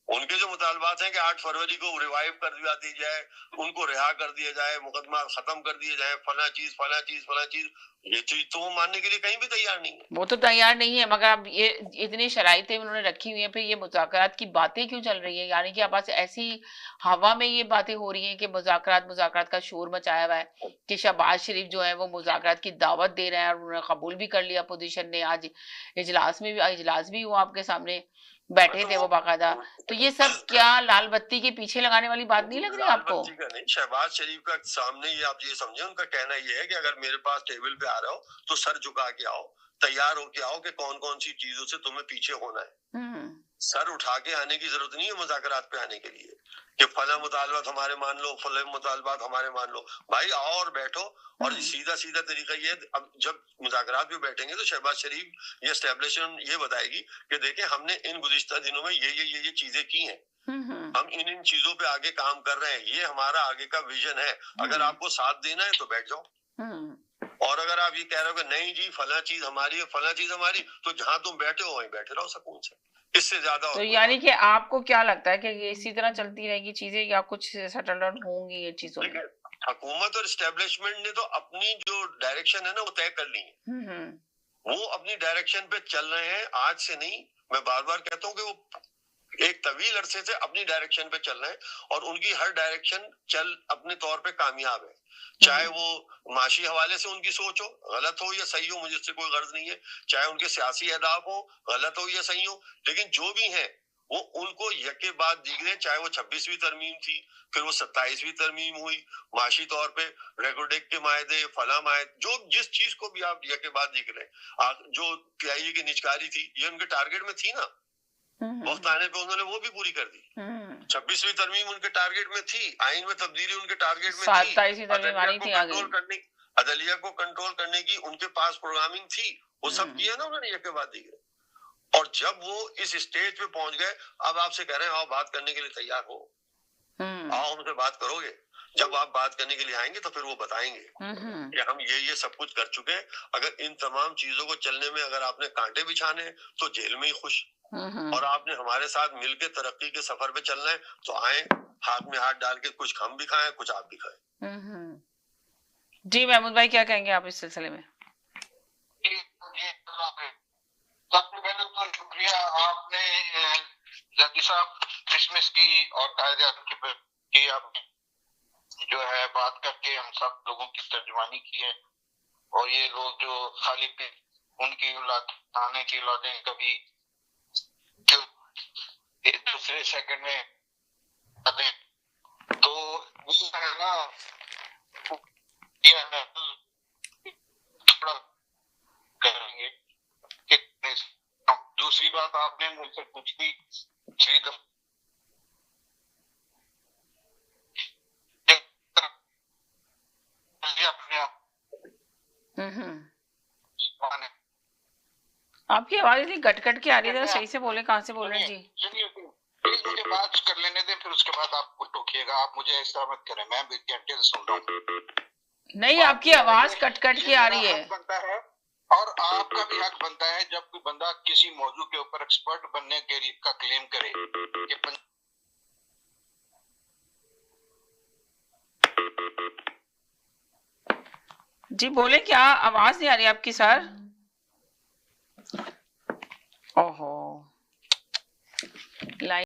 ان کے جو مطالبات ہیں کہ 8 فروری کو ریوائیو کر دی جائے, ان کو رہا کر دیا جائے, مقدمات ختم کر دیے جائیں, فلاں چیز, یہ چیز تو وہ ماننے کے لیے کہیں بھی تیار نہیں ہے. وہ تو تیار نہیں ہے, مگر اب یہ اتنی شرائطیں انہوں نے رکھی ہوئی ہیں, پھر یہ مذاکرات کی باتیں کیوں چل رہی ہیں؟ یعنی کہ اب بس ایسی ہوا میں یہ باتیں ہو رہی ہیں کہ مذاکرات کا شور مچایا ہوا ہے کہ شہباز شریف جو ہے وہ مذاکرات کی دعوت دے رہے ہیں, اور انہوں نے قبول بھی کر لیا اپوزیشن نے. آج اجلاس بھی ہوا, آپ کے سامنے بیٹھے تھے وہ باقاعدہ. تو یہ سب کیا لال بتی کے پیچھے لگانے والی بات نہیں لگ رہی آپ کو؟ لال بتی کا نہیں, شہباز شریف کا سامنے یہ آپ یہ سمجھیں, ان کا کہنا یہ ہے کہ اگر میرے پاس ٹیبل پہ آ رہا ہو تو سر جھکا کے آؤ, تیار ہو کے آؤ کہ کون کون سی چیزوں سے تمہیں پیچھے ہونا ہے. سر اٹھا کے آنے کی ضرورت نہیں ہے مذاکرات پہ آنے کے لیے کہ فلاں مطالبات ہمارے مان لو, فلاں مطالبات ہمارے مان لو. بھائی آؤ اور بیٹھو, اور سیدھا طریقہ یہ ہے, اب جب مذاکرات پہ بیٹھیں گے تو شہباز شریف یہ اسٹیبلشمنٹ یہ بتائے گی کہ دیکھیں ہم نے ان گزشتہ دنوں میں یہ چیزیں کی ہیں, ہم ان چیزوں پہ آگے کام کر رہے ہیں, یہ ہمارا آگے کا ویژن ہے, اگر آپ کو ساتھ دینا ہے تو بیٹھ جاؤ. اور اگر آپ یہ کہہ رہے ہو کہ نہیں جی فلاں چیز ہماری ہے, فلاں چیز ہماری, تو جہاں تم بیٹھے ہو وہیں بیٹھے رہو سکون سے, اس سے زیادہ. تو یعنی کہ آپ کو کیا لگتا ہے کہ یہ اسی طرح چلتی رہے گی چیزیں, یا کچھ سیٹل ڈاؤن ہوں گی یہ چیزوں میں؟ حکومت اور اسٹیبلشمنٹ نے تو اپنی جو ڈائریکشن ہے نا وہ طے کر لی ہے, وہ اپنی ڈائریکشن پہ چل رہے ہیں, آج سے نہیں. میں بار بار کہتا ہوں کہ وہ ایک طویل عرصے سے اپنی ڈائریکشن پہ چل رہے ہیں, اور ان کی ہر ڈائریکشن اپنے طور پہ کامیاب ہے, چاہے وہ معاشی حوالے سے ان کی سوچ ہو, غلط ہو یا صحیح ہو, مجھے اس سے کوئی غرض نہیں ہے, چاہے ان کے سیاسی اہداف ہو, غلط ہو یا صحیح ہو, لیکن جو بھی ہیں وہ ان کو یکے بعد دیگرے, چاہے وہ 26ویں ترمیم تھی, پھر وہ 27ویں ترمیم ہوئی, معاشی طور پہ ریکوڈیک کے معاہدے, فلاں معاہدے, جو جس چیز کو بھی آپ یکے بعد دیکھ رہے ہیں, جو PIA کی نجکاری تھی یہ ان کے ٹارگیٹ میں تھی نا, وقت آنے پہ انہوں نے وہ بھی پوری کر دی. 26ویں ترمیم ان کے ٹارگیٹ میں تھی, آئین میں تبدیلی ان کے ٹارگیٹ میں تھی, عدلیہ کو کنٹرول کرنے کی ان کے پاس پروگرامنگ تھی, وہ سب کیا نا انہوں نے یکے بعد دیگرے. اور جب وہ اس اسٹیج پہ پہنچ گئے, اب آپ سے کہہ رہے ہیں آؤ بات کرنے کے لیے تیار ہو, آؤ ہم سے بات کرو گے. جب آپ بات کرنے کے لیے آئیں گے تو پھر وہ بتائیں گے کہ ہم یہ سب کچھ کر چکے ہیں. اگر ان تمام چیزوں کو چلنے میں اگر آپ نے کانٹے بچھانے تو جیل میں ہی خوش, اور آپ نے ہمارے ساتھ مل کے ترقی کے سفر پہ چلنا ہے تو آئیں, ہاتھ میں ہاتھ ڈال کے کچھ ہم بھی کھائیں, کچھ آپ بھی کھائیں. جی محمود بھائی کیا کہیں گے آپ اس سلسلے میں؟ سب سے پہلے تو شکریہ آپ نے زکی صاحب کرسمس کی اور قائد اعظم کی آپ جو ہے بات کر کے ہم سب لوگوں کی ترجمانی کی ہے. اور یہ لوگ جو خالی پہ ان کی اولاد آنے کی اولادیں کبھی جو ایک دوسرے سیکنڈ میں آتے تو وہ ہے نا تھوڑا کریں گے. دوسری بات آپ نے مجھ سے پوچھی پچھلی دفعہ آپ کی آواز اتنی کٹ کٹ کے آ رہی ہے, صحیح سے بولیں, کہاں سے بول رہے ہیں؟ جی پلیز مجھے بات کر لینے دیں, پھر اس کے بعد آپ کو ٹوکیے گا. آپ مجھے ایسا مت کریں, میں بھی گھنٹے سے سن رہا ہوں. نہیں, آپ کی آواز کٹ کٹ کے آ رہی ہے. بنتا ہے اور آپ کا بھی حق بنتا ہے جب کوئی بندہ کسی موضوع کے اوپر ایکسپرٹ بننے کا کلیم کرے کہ جی بولیں, کیا آواز نہیں آ رہی آپ کی سر؟ اوہو